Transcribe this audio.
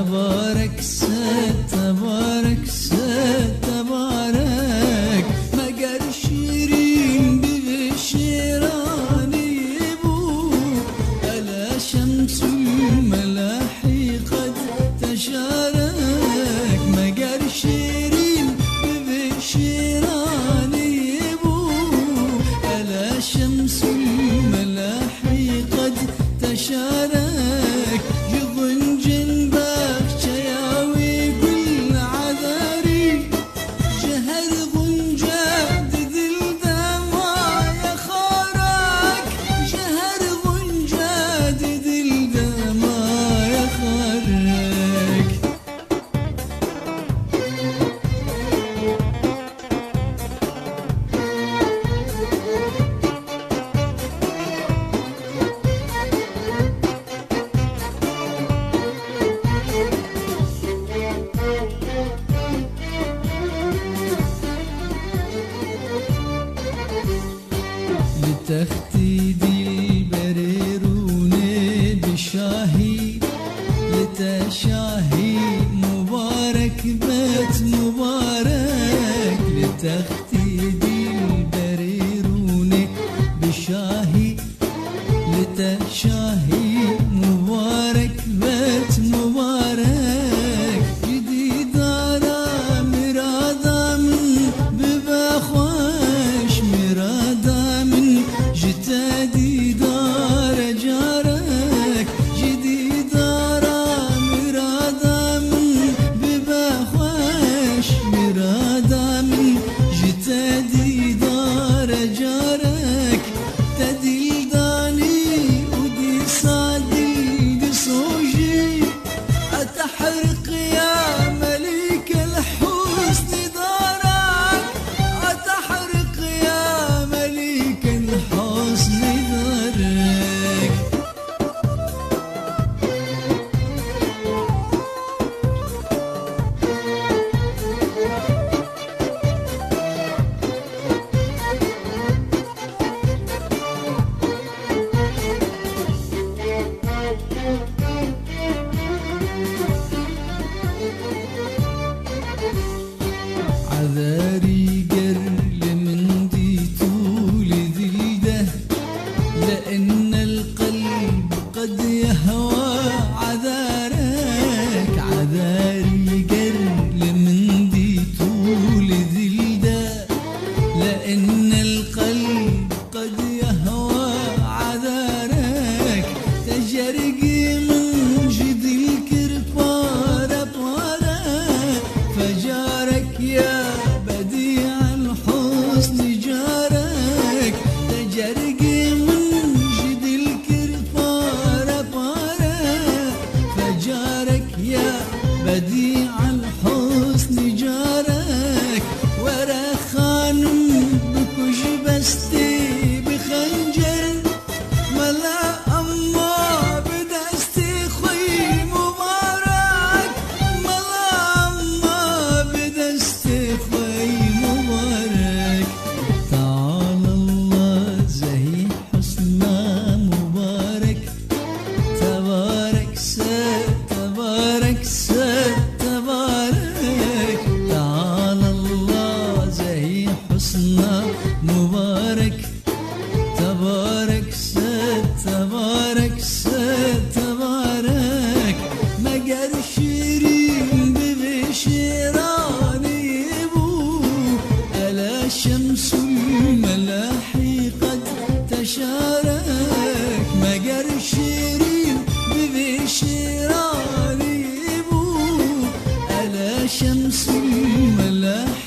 تبارك تبارك تبارك مقر شيرين بشيراني يبو ألا شمس الملاحي قد تشارك مقر شيرين بشيراني يبو ألا شمس الملاحي قد تشارك يظن جنبك شياوي كل عذاري شهر غنجاد ذي الدمع يا خارك شهر غنجاد ذي الدمع يا خارك لتختيدي البريروني بشاهي لتشاهي مبارك بيت مبارك لتختيدي البريروني بشاهي لتشاهي مبارك بيت مبارك جديد دارا مرادا من بباخوش مرادا من جتادي دار جارك جديد دارا مرادا من بباخوش مرادا من جتادي دار جارك تدل داني ودي صادل دي صوجي أتحرق يا مليك الحسن دارك أتحرق يا مليك الحسن دارك عذاري قرل من ديتو لذيده لأن القلب قد يهوى عذارك عذاري قرل من ديتو لذيده لأن القلب قد يهوى عذارك تجرقي من جد الكرفار طارة فجارك يا بديع الحسن جارك تجرقي من جد الكرفار طارة فجارك يا بديع الحسن جارك ورا خانم بكش بستي بخنجر ملا أما بدستي خوي مبارك ملا أما بدستي خوي مبارك تعالى الله زهي حسنا مبارك تبارك تبارك تبارك تعالى الله زهي حسنا مبارك تبارك تبارك تبارك مقر شيرين بشيراني يبو ألا شمس الملاحي قد تشارك مقر شيرين بشيراني يبو ألا شمس الملاحي